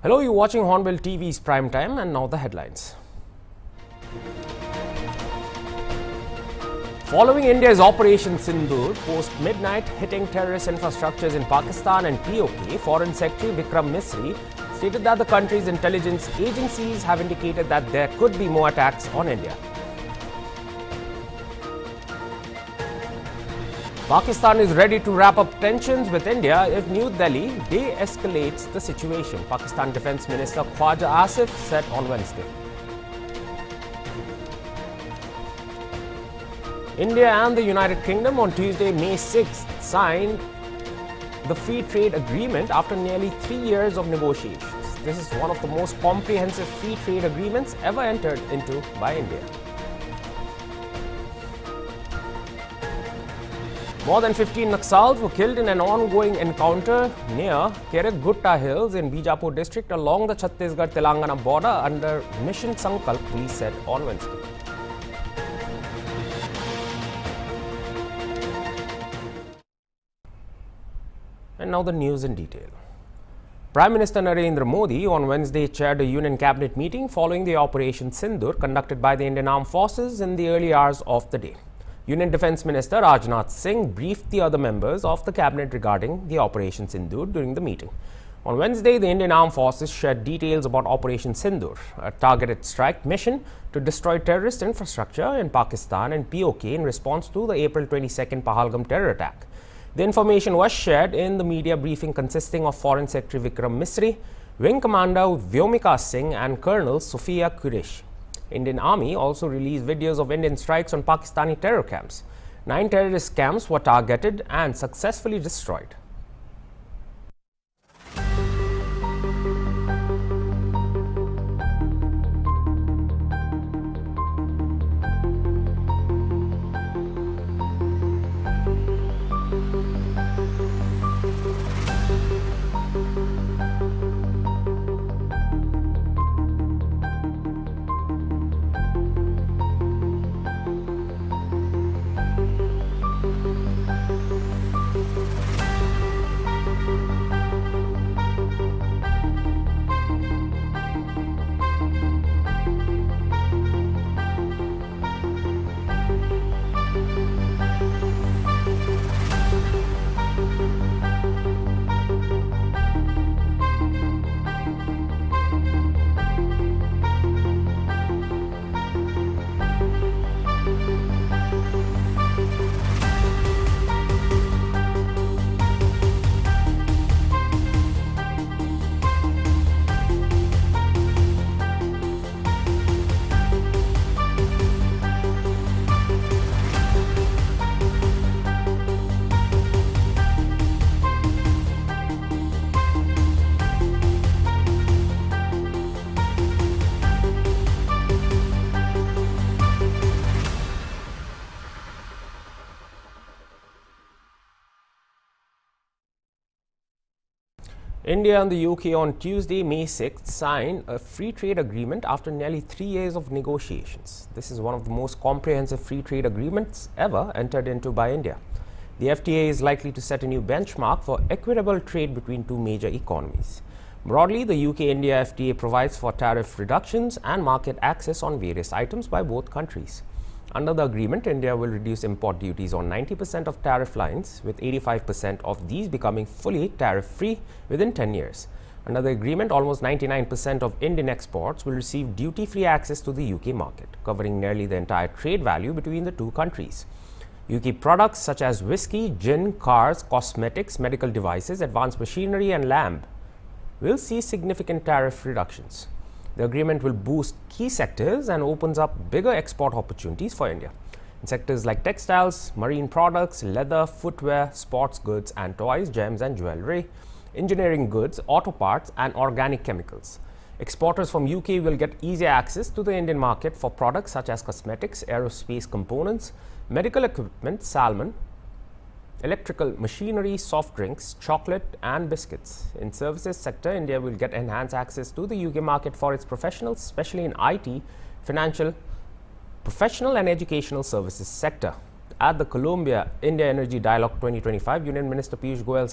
Hello, you're watching Hornbill TV's Prime Time, and now the headlines. Following India's Operation Synindhur, post-midnight hitting terrorist infrastructures in Pakistan and POK, Foreign Secretary Vikram Misri stated that the country's intelligence agencies have indicated that there could be more attacks on India. Pakistan is ready to wrap up tensions with India if New Delhi de-escalates the situation, Pakistan Defence Minister Khwaja Asif said on Wednesday. India and the United Kingdom on Tuesday, May 6th, signed the free trade agreement after nearly 3 years of negotiations. This is one of the most comprehensive free trade agreements ever entered into by India. More than 15 Naxals were killed in an ongoing encounter near Keregutta Hills in Bijapur district along the Chhattisgarh-Telangana border under Mission Sankalp, police said on Wednesday. And now the news in detail. Prime Minister Narendra Modi on Wednesday chaired a Union Cabinet meeting following the Operation Synindhur conducted by the Indian Armed Forces in the early hours of the day. Union Defence Minister Rajnath Singh briefed the other members of the Cabinet regarding the Operation Synindhur during the meeting. On Wednesday, the Indian Armed Forces shared details about Operation Synindhur, a targeted strike mission to destroy terrorist infrastructure in Pakistan and POK in response to the April 22nd Pahalgam terror attack. The information was shared in the media briefing consisting of Foreign Secretary Vikram Misri, Wing Commander Vyomika Singh and Colonel Sophia Qureshi. Indian Army also released videos of Indian strikes on Pakistani terror camps. 9 terrorist camps were targeted and successfully destroyed. India and the UK on Tuesday, May 6th, signed a free trade agreement after nearly 3 years of negotiations. This is one of the most comprehensive free trade agreements ever entered into by India. The FTA is likely to set a new benchmark for equitable trade between two major economies. Broadly, the UK-India FTA provides for tariff reductions and market access on various items by both countries. Under the agreement, India will reduce import duties on 90% of tariff lines, with 85% of these becoming fully tariff-free within 10 years. Under the agreement, almost 99% of Indian exports will receive duty-free access to the UK market, covering nearly the entire trade value between the two countries. UK products such as whiskey, gin, cars, cosmetics, medical devices, advanced machinery and lamb will see significant tariff reductions. The agreement will boost key sectors and opens up bigger export opportunities for India in sectors like textiles, marine products, leather, footwear, sports goods and toys, gems and jewelry, engineering goods, auto parts and organic chemicals. Exporters from UK will get easier access to the Indian market for products such as cosmetics, aerospace components, medical equipment, salmon, electrical machinery, soft drinks, chocolate and biscuits. In services sector, India will get enhanced access to the UK market for its professionals, especially in IT, financial, professional and educational services sector. At the Colombia India Energy Dialogue 2025, Union Minister Piyush Goyal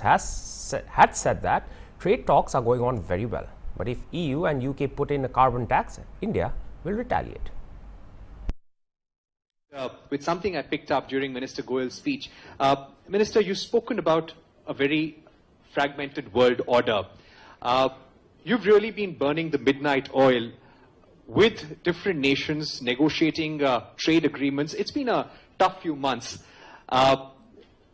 had said that trade talks are going on very well. But if EU and UK put in a carbon tax, India will retaliate. With something I picked up during Minister Goyal's speech. Minister, you've spoken about a very fragmented world order. You've really been burning the midnight oil with different nations, negotiating trade agreements. It's been a tough few months.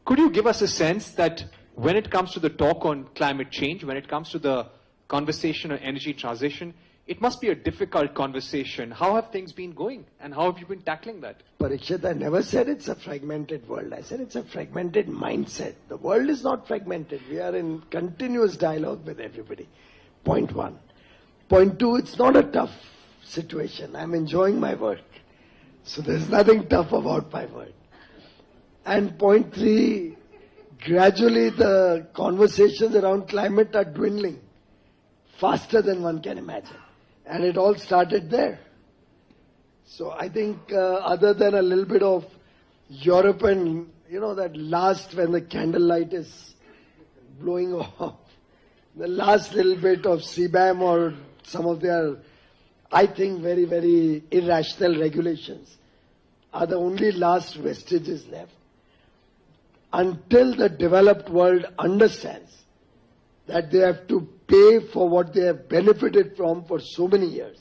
Could you give us a sense that when it comes to the talk on climate change, when it comes to the conversation on energy transition, it must be a difficult conversation. How have things been going and how have you been tackling that? Parikshit, I never said it's a fragmented world. I said it's a fragmented mindset. The world is not fragmented. We are in continuous dialogue with everybody. Point one. Point two, it's not a tough situation. I'm enjoying my work. So there's nothing tough about my work. And point three, gradually the conversations around climate are dwindling faster than one can imagine. And it all started there. So I think other than a little bit of European, that last when the candlelight is blowing off, the last little bit of CBAM or some of their, I think, very, very irrational regulations are the only last vestiges left. Until the developed world understands that they have to pay for what they have benefited from for so many years,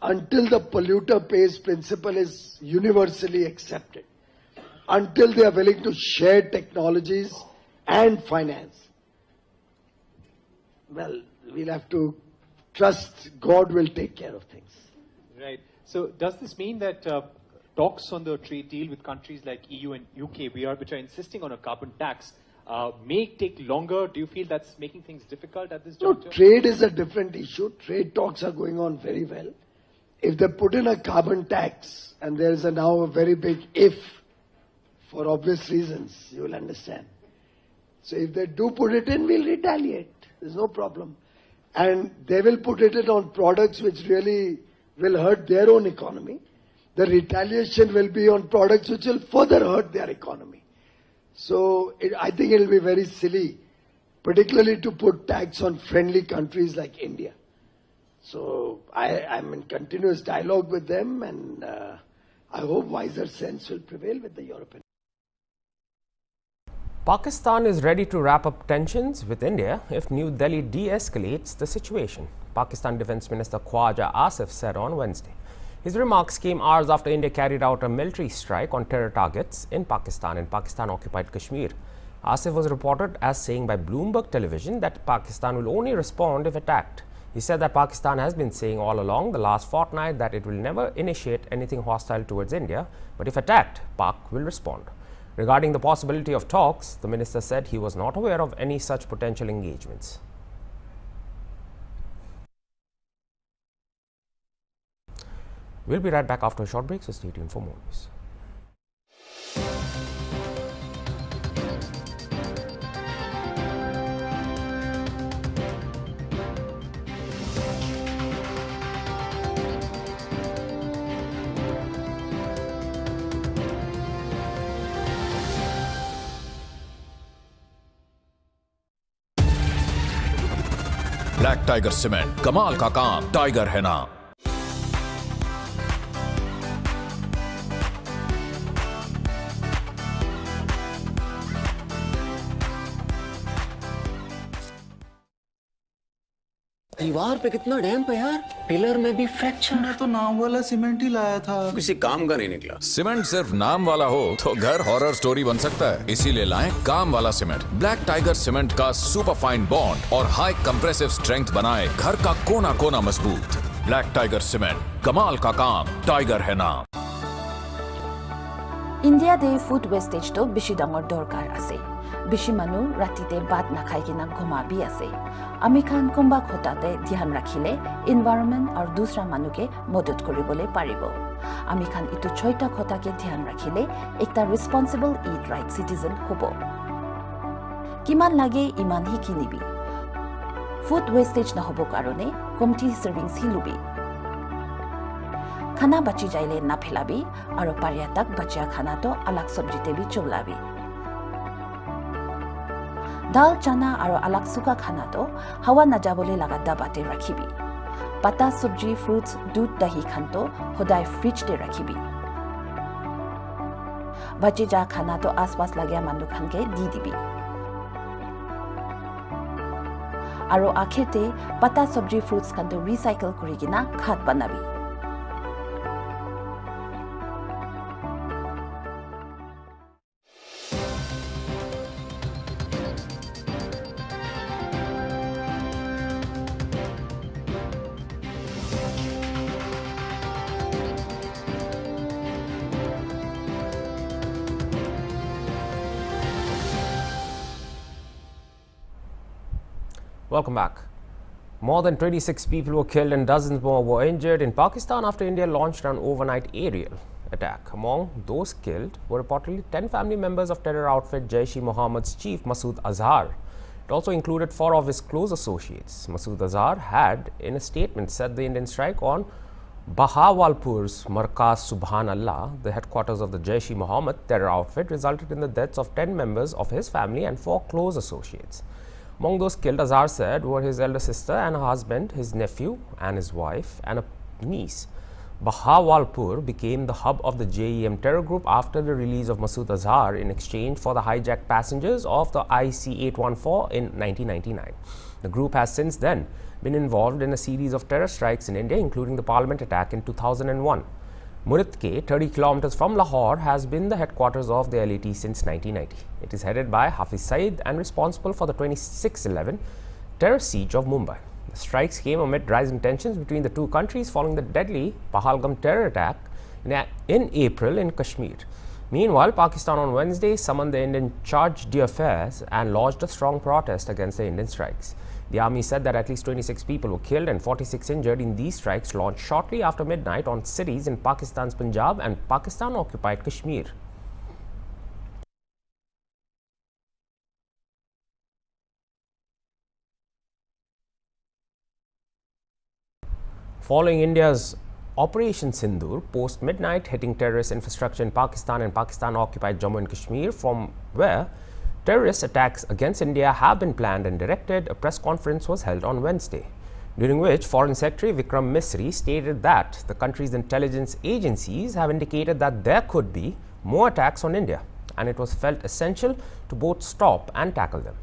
until the polluter pays principle is universally accepted, until they are willing to share technologies and finance, well, we'll have to trust God will take care of things. Right. So does this mean that talks on the trade deal with countries like EU and UK, which are insisting on a carbon tax, may take longer? Do you feel that's making things difficult at this juncture? No, trade is a different issue. Trade talks are going on very well. If they put in a carbon tax, and there is now a very big if, for obvious reasons, you will understand. So if they do put it in, we'll retaliate. There's no problem. And they will put it in on products which really will hurt their own economy. The retaliation will be on products which will further hurt their economy. So I think it will be very silly, particularly to put tax on friendly countries like India. So I'm in continuous dialogue with them, and I hope wiser sense will prevail with the European. Pakistan is ready to wrap up tensions with India if New Delhi de-escalates the situation, Pakistan Defence Minister Khwaja Asif said on Wednesday. His remarks came hours after India carried out a military strike on terror targets in Pakistan-occupied Kashmir. Asif was reported as saying by Bloomberg television that Pakistan will only respond if attacked. He said that Pakistan has been saying all along the last fortnight that it will never initiate anything hostile towards India, but if attacked, Pak will respond. Regarding the possibility of talks, the minister said he was not aware of any such potential engagements. We'll be right back after a short break, so stay tuned for more news. Black tiger cement, कमाल का काम, tiger है नाम। दीवार पे कितना डैम्प है यार, पिलर में भी फ्रैक्चर। मैं तो नाम वाला सीमेंट ही लाया था, किसी काम का नहीं निकला। सीमेंट सिर्फ नाम वाला हो तो घर हॉरर स्टोरी बन सकता है, इसीलिए लाएं काम वाला सीमेंट। ब्लैक टाइगर सीमेंट का सुपर फाइन बॉन्ड और हाई कंप्रेसिव स्ट्रेंथ बनाए घर का कोना कोना मजबूत। ब्लैक टाइगर सीमेंट, कमाल का काम, टाइगर है नाम। इंडिया दे फूड वेस्टेज तो बेसी डांगर दरकार आसे। बेसी मानु रातिते भात नाखाइकिना घुमाबी आसे। आमी खान कोम्बा खोताते ध्यान राखिले इन्वायरमेंट और दूसरा मानुके मदद करिबले पारिबो। आमी खान इतु छयटा खोताके ध्यान राखिले एकटा रिस्पॉन्सिबल ईट राइट सिटीजन होबो। किमान लागे इमान ही किनिबी। फूड वेस्टेज नहबो कारणे कमटी सर्विंग्स हिलुबी। खाना बची जाइले ना फेलाबी और पर्यटक बचिया खाना तो अलग सब्जीते भी चुलाबी। दाल चना और अलग सुका खाना तो हवा न जाबले लगा दबाते रखिबी पत्ता सब्जी फ्रूट्स दूध दही खान तो खुदाई फ्रिज दे रखिबी बचे जा खाना तो आसपास लगे मानु खान के दी दिबी और आखिरते पत्ता सब्जी फ्रूट्स खान तो रिसाइकल करिगिना खाद बनाबी Welcome back. More than 26 people were killed and dozens more were injured in Pakistan after India launched an overnight aerial attack. Among those killed were reportedly 10 family members of terror outfit Jaish-e-Mohammed's chief Masood Azhar. It also included 4 of his close associates. Masood Azhar had, in a statement, said the Indian strike on Bahawalpur's Markaz Subhanallah, the headquarters of the Jaish-e-Mohammed terror outfit, resulted in the deaths of 10 members of his family and 4 close associates. Among those killed, Azhar said, were his elder sister and her husband, his nephew and his wife, and a niece. Bahawalpur became the hub of the JEM terror group after the release of Masood Azhar in exchange for the hijacked passengers of the IC-814 in 1999. The group has since then been involved in a series of terror strikes in India, including the parliament attack in 2001. Muritke, 30 kilometers from Lahore, has been the headquarters of the LAT since 1990. It is headed by Hafiz Saeed and responsible for the 26/11 terror siege of Mumbai. The strikes came amid rising tensions between the two countries following the deadly Pahalgam terror attack in April in Kashmir. Meanwhile, Pakistan on Wednesday summoned the Indian charge d'affaires and lodged a strong protest against the Indian strikes. The army said that at least 26 people were killed and 46 injured in these strikes launched shortly after midnight on cities in Pakistan's Punjab and Pakistan-occupied Kashmir. Following India's Operation Synindhur, post-midnight hitting terrorist infrastructure in Pakistan and Pakistan-occupied Jammu and Kashmir, from where terrorist attacks against India have been planned and directed, a press conference was held on Wednesday, during which Foreign Secretary Vikram Misri stated that the country's intelligence agencies have indicated that there could be more attacks on India, and it was felt essential to both stop and tackle them.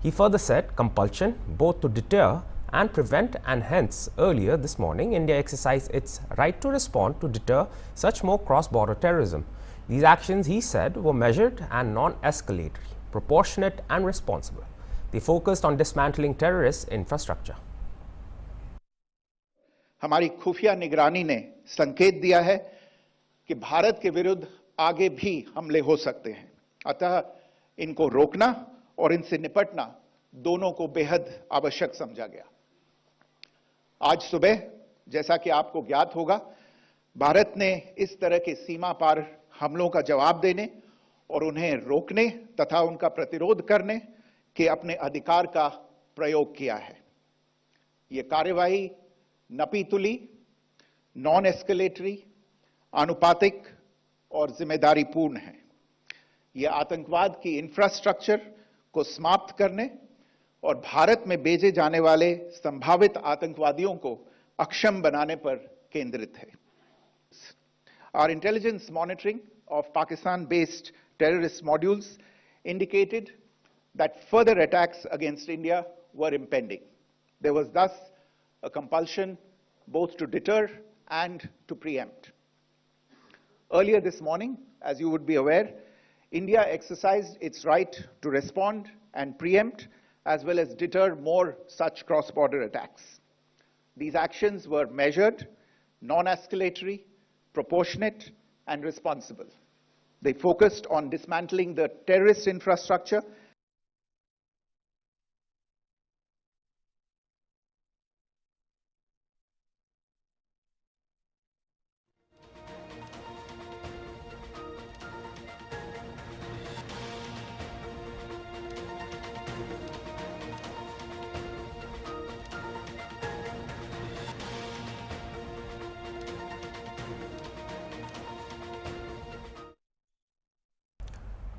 He further said compulsion both to deter and prevent, and hence earlier this morning India exercised its right to respond to deter such more cross-border terrorism. These actions, he said, were measured and non-escalatory, proportionate and responsible. They focused on dismantling terrorist infrastructure. हमारी खुफिया निगरानी ने संकेत दिया है कि भारत के विरुद्ध आगे भी हमले हो सकते हैं, अतः इनको रोकना और इनसे निपटना दोनों को बेहद आवश्यक समझा गया। आज सुबह, जैसा कि आपको ज्ञात होगा, भारत ने इस तरह के सीमा पार हमलों का जवाब देने और उन्हें रोकने तथा उनका प्रतिरोध करने के अपने अधिकार का प्रयोग किया है। ये कार्यवाही नपीतुली, नॉन एस्केलेटरी, आनुपातिक और जिम्मेदारीपूर्ण है। ये आतंकवाद की इंफ्रास्ट्रक्चर को समाप्त करने और भारत में भेजे जाने वाले संभावित आतंकवादियों को अक्षम बनाने पर केंद्रित है। Our intelligence monitoring of Pakistan-based terrorist modules indicated that further attacks against India were impending. There was thus a compulsion both to deter and to preempt. Earlier this morning, as you would be aware, India exercised its right to respond and preempt as well as deter more such cross-border attacks. These actions were measured, non-escalatory, proportionate, and responsible. They focused on dismantling the terrorist infrastructure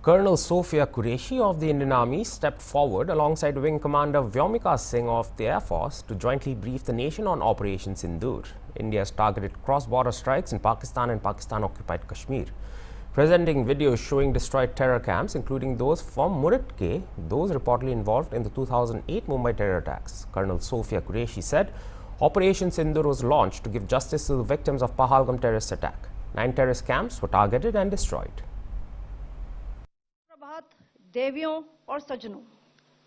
Colonel Sophia Qureshi of the Indian Army stepped forward alongside Wing Commander Vyomika Singh of the Air Force to jointly brief the nation on Operation Synindhur, India's targeted cross-border strikes in Pakistan and Pakistan-occupied Kashmir. Presenting videos showing destroyed terror camps, including those from Murid-K, those reportedly involved in the 2008 Mumbai terror attacks. Colonel Sophia Qureshi said Operation Synindhur was launched to give justice to the victims of Pahalgam terrorist attack. 9 terrorist camps were targeted and destroyed. देवियों और सज्जनों,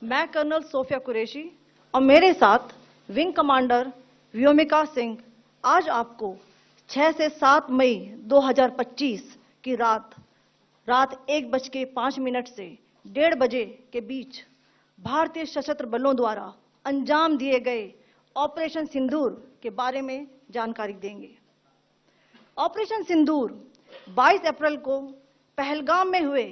मैं colonel Sophia Qureshi और मेरे साथ wing commander Vyomika Singh आज आपको 6 से 7 मई 2025 की रात 1:05 से 1:30 बजे के बीच भारतीय सशस्त्र बलों द्वारा अंजाम दिए गए ऑपरेशन सिंदूर के बारे में जानकारी देंगे। ऑपरेशन सिंदूर 22 अप्रैल को पहलगाम में हुए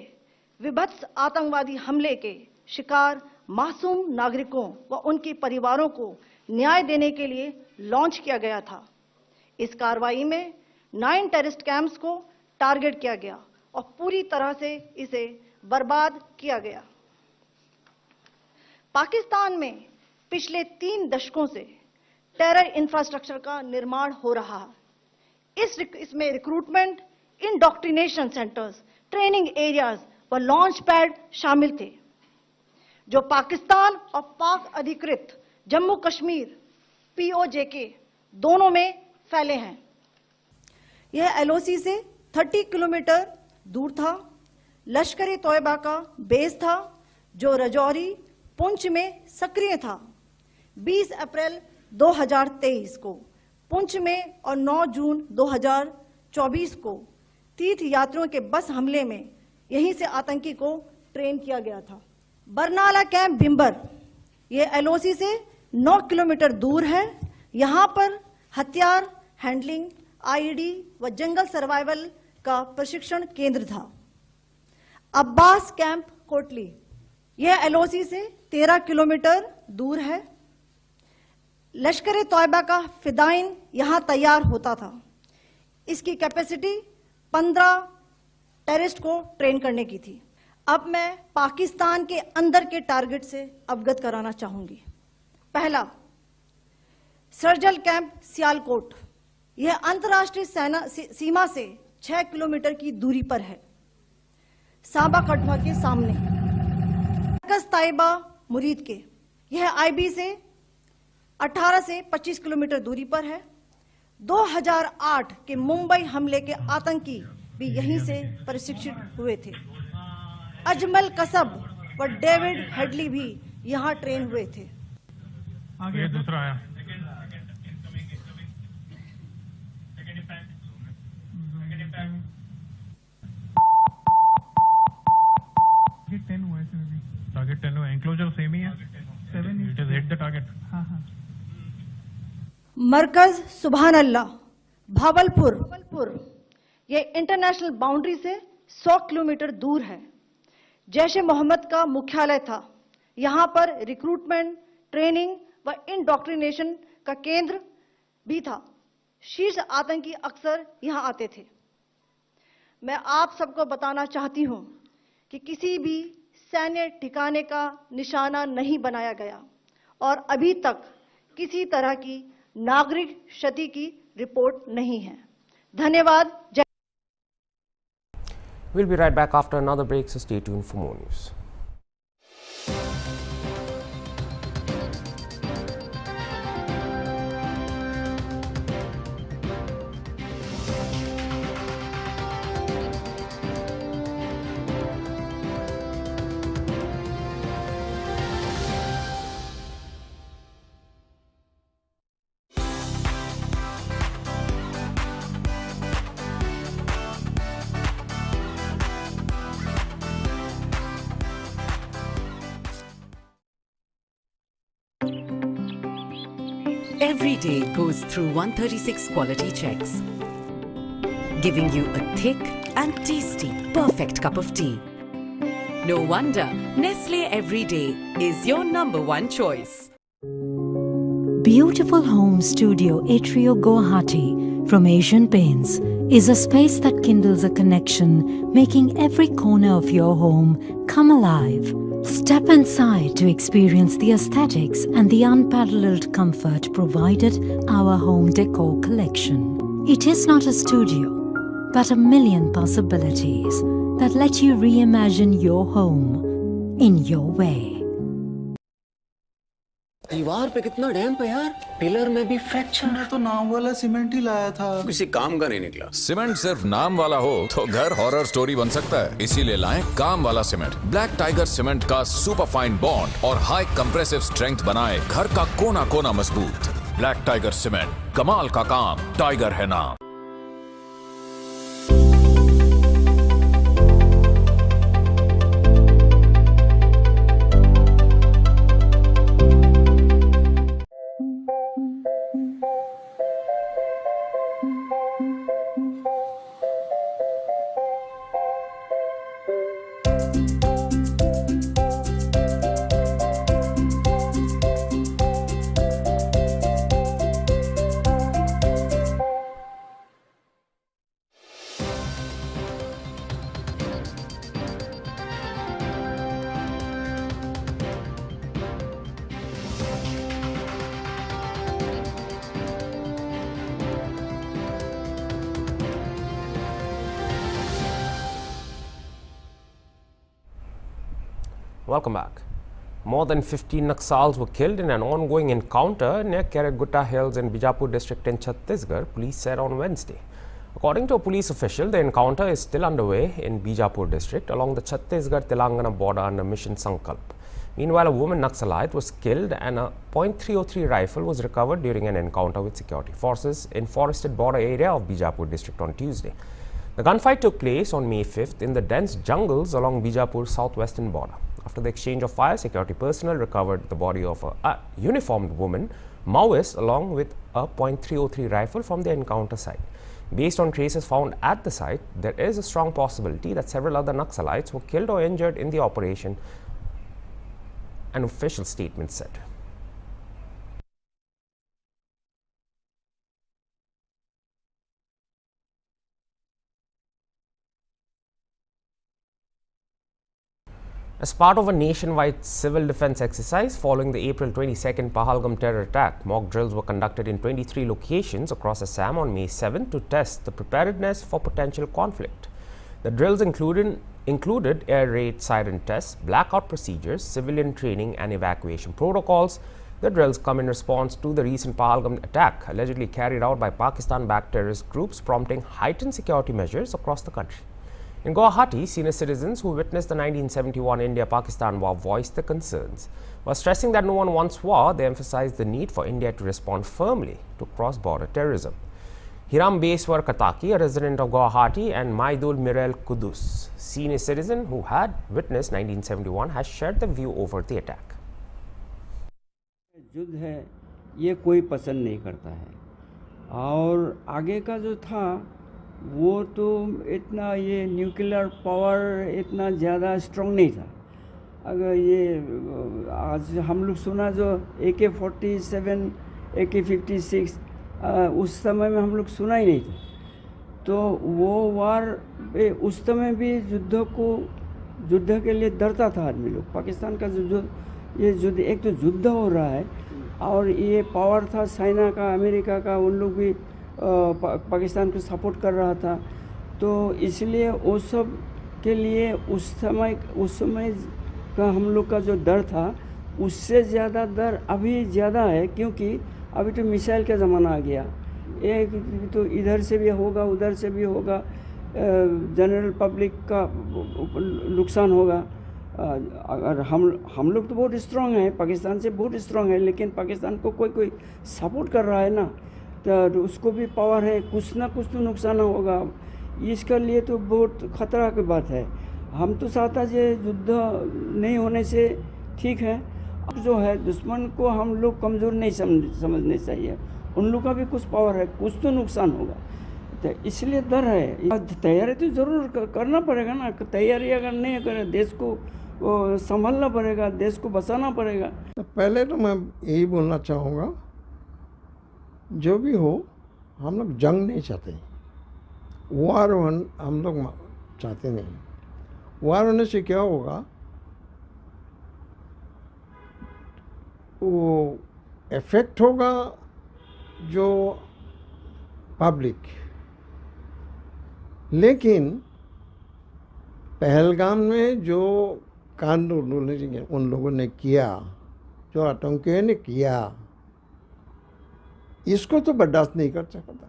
विभत्स आतंकवादी हमले के शिकार मासूम नागरिकों व उनके परिवारों को न्याय देने के लिए लॉन्च किया गया था। इस कार्रवाई में 9 टेररिस्ट कैंप्स को टारगेट किया गया और पूरी तरह से इसे बर्बाद किया गया। पाकिस्तान में पिछले 3 दशकों से टेरर इंफ्रास्ट्रक्चर का निर्माण हो रहा है। इसमें recruitment, indoctrination centres, training areas व लॉन्च पैड शामिल थे, जो पाकिस्तान और पाक अधिकृत जम्मू कश्मीर POJK दोनों में फैले हैं। यह LOC से 30 किलोमीटर दूर था। लश्कर तोयबा का बेस था, जो रजौरी, पुंछ में सक्रिय था। 20 अप्रैल 2023 को पुंछ में और 9 जून 2024 को तीर्थ यात्रियों के बस हमले में यहीं से आतंकी को ट्रेन किया गया था। बरनाला कैंप बिम्बर, ये LOC से 9 किलोमीटर दूर है। यहाँ पर हथियार हैंडलिंग, IED व जंगल सर्वाइवल का प्रशिक्षण केंद्र था। अब्बास कैंप कोटली, यह LOC से 13 किलोमीटर दूर है। लश्कर तोयबा का फिदाइन यहाँ तैयार होता था। इसकी कैपेसिटी 15 टेररिस्ट को ट्रेन करने की थी। अब मैं पाकिस्तान के अंदर के टारगेट से अवगत कराना चाहूंगी। पहला, सर्जल कैंप सियालकोट, यह अंतर्राष्ट्रीय सीमा से 6 किलोमीटर की दूरी पर है, सांबा कठवा के सामने। ताइबा मुरीद के, यह IB से 18 से 25 किलोमीटर दूरी पर है। 2008 के मुंबई हमले के आतंकी भी यहीं से प्रशिक्षित हुए थे। अजमल कसब व डेविड हेडली भी यहाँ ट्रेन हुए थे। आगे दूसरा आया। टारगेट 10 हुआ, एंक्लोजर सेम ही है। 7 it is hit the target. Markaz Subhan Allah, Bahawalpur, यह इंटरनेशनल बाउंड्री से 100 किलोमीटर दूर है। जैश ए मोहम्मद का मुख्यालय था। यहाँ पर रिक्रूटमेंट, ट्रेनिंग व इंडॉक्ट्रिनेशन का केंद्र भी था। शीर्ष आतंकी अक्सर यहाँ आते थे। मैं आप सबको बताना चाहती हूँ कि किसी भी सैन्य ठिकाने का निशाना नहीं बनाया गया और अभी तक किसी तरह की नागरिक क्षति की रिपोर्ट नहीं है। धन्यवाद। We'll be right back after another break, so stay tuned for more news. Every day goes through 136 quality checks, giving you a thick and tasty, perfect cup of tea. No wonder Nestle Everyday is your #1 choice. Beautiful Home Studio Atrio Guwahati from Asian Paints is a space that kindles a connection, making every corner of your home come alive. Step inside to experience the aesthetics and the unparalleled comfort provided our home decor collection. It is not a studio, but a million possibilities that let you reimagine your home in your way. दीवार पे कितना डैम्प है यार, pillar में भी fracture. मैं तो नाम वाला सीमेंट ही लाया था, किसी काम का नहीं निकला। सीमेंट सिर्फ नाम वाला हो तो घर हॉरर स्टोरी बन सकता है, इसीलिए लाएं काम वाला सीमेंट। ब्लैक टाइगर सीमेंट का सुपर फाइन बॉन्ड और हाई कंप्रेसिव स्ट्रेंथ बनाए घर का कोना कोना मजबूत। ब्लैक टाइगर सीमेंट, कमाल का काम, टाइगर है नाम। Welcome back. More than 15 Naxals were killed in an ongoing encounter near Keragutta Hills in Bijapur district in Chhattisgarh, police said on Wednesday. According to a police official, the encounter is still underway in Bijapur district along the Chhattisgarh-Telangana border under Mission Sankalp. Meanwhile, a woman Naxalite was killed and a .303 rifle was recovered during an encounter with security forces in forested border area of Bijapur district on Tuesday. The gunfight took place on May 5th in the dense jungles along Bijapur's southwestern border. After the exchange of fire, security personnel recovered the body of a uniformed woman, Maoist, along with a .303 rifle from the encounter site. Based on traces found at the site, there is a strong possibility that several other Naxalites were killed or injured in the operation, an official statement said. As part of a nationwide civil defense exercise following the April 22nd Pahalgam terror attack, mock drills were conducted in 23 locations across Assam on May 7 to test the preparedness for potential conflict. The drills included air raid siren tests, blackout procedures, civilian training and evacuation protocols. The drills come in response to the recent Pahalgam attack allegedly carried out by Pakistan-backed terrorist groups, prompting heightened security measures across the country. In Guwahati, senior citizens who witnessed the 1971 India-Pakistan war voiced their concerns. While stressing that no one wants war, they emphasized the need for India to respond firmly to cross-border terrorism. Hiram Beswar Kataki, a resident of Guwahati, and Maidul Mirel Kudus, senior citizen who had witnessed 1971, has shared the view over the attack. युद्ध है ये कोई पसंद नहीं करता है और आगे का जो था वो तो इतना ये न्यूक्लियर पावर इतना ज़्यादा स्ट्रॉन्ग नहीं था। अगर ये आज हम लोग सुना जो AK-47, AK-56 उस समय में हम लोग सुना ही नहीं था, तो वो वार उस समय भी युद्ध के लिए डरता था आदमी लोग। पाकिस्तान का जो ये युद्ध, एक तो युद्ध हो रहा है और ये पावर था चाइना का, अमेरिका का, उन लोग भी पाकिस्तान को सपोर्ट कर रहा था, तो इसलिए वो सब के लिए उस समय का हम लोग का जो डर था उससे ज़्यादा डर अभी ज़्यादा है, क्योंकि अभी तो मिसाइल का ज़माना आ गया। एक तो इधर से भी होगा, उधर से भी होगा, जनरल पब्लिक का नुकसान होगा। अगर हम लोग तो बहुत स्ट्रांग हैं, पाकिस्तान से बहुत स्ट्रांग है, लेकिन पाकिस्तान को कोई सपोर्ट कर रहा है ना, तो उसको भी पावर है, कुछ ना कुछ तो नुकसान होगा। इसके लिए तो बहुत खतरा की बात है। हम तो चाहता है युद्ध नहीं होने से ठीक है। अब जो है दुश्मन को हम लोग कमज़ोर नहीं समझने चाहिए, उन लोग का भी कुछ पावर है, कुछ तो नुकसान होगा, तो इसलिए डर है। तैयारी तो ज़रूर करना पड़ेगा ना, तैयारी अगर नहीं करें देश को संभालना पड़ेगा, देश को बचाना पड़ेगा। तो पहले तो मैं यही बोलना चाहूँगा, जो भी हो हम लोग जंग नहीं चाहते, वार हम लोग चाहते नहीं। वार होने से क्या होगा, वो इफेक्ट होगा जो पब्लिक, लेकिन पहलगाम में जो कांड उन लोगों ने किया, जो आतंकियों ने किया, इसको तो बर्दाश्त नहीं कर सकता।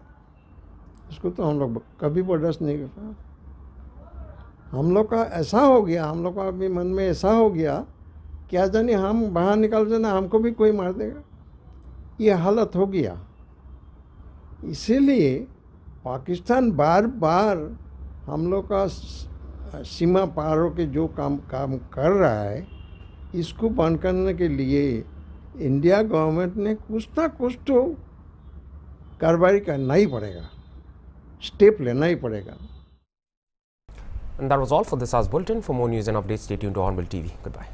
इसको तो हम लोग कभी बर्दाश्त नहीं कर सकते। हम लोग का ऐसा हो गया, हम लोग का भी मन में ऐसा हो गया, क्या जाने हम बाहर निकल जाना हमको भी कोई मार देगा, ये हालत हो गया। इसीलिए पाकिस्तान बार बार हम लोग का सीमा पार होकर जो काम कर रहा है, इसको बंद करने के लिए इंडिया गवर्नमेंट ने कुछ ना कुछ तो कार्रवाई करना ही पड़ेगा, स्टेप लेना ही पड़ेगा। And that was all for this hour's bulletin. For more news and updates, stay tuned to Hornbill TV. Goodbye.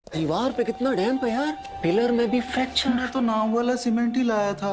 दीवार पे कितना डैम्प है यार, पिलर में भी फ्रैक्चर। मैं तो नाव वाला सीमेंट ही लाया था।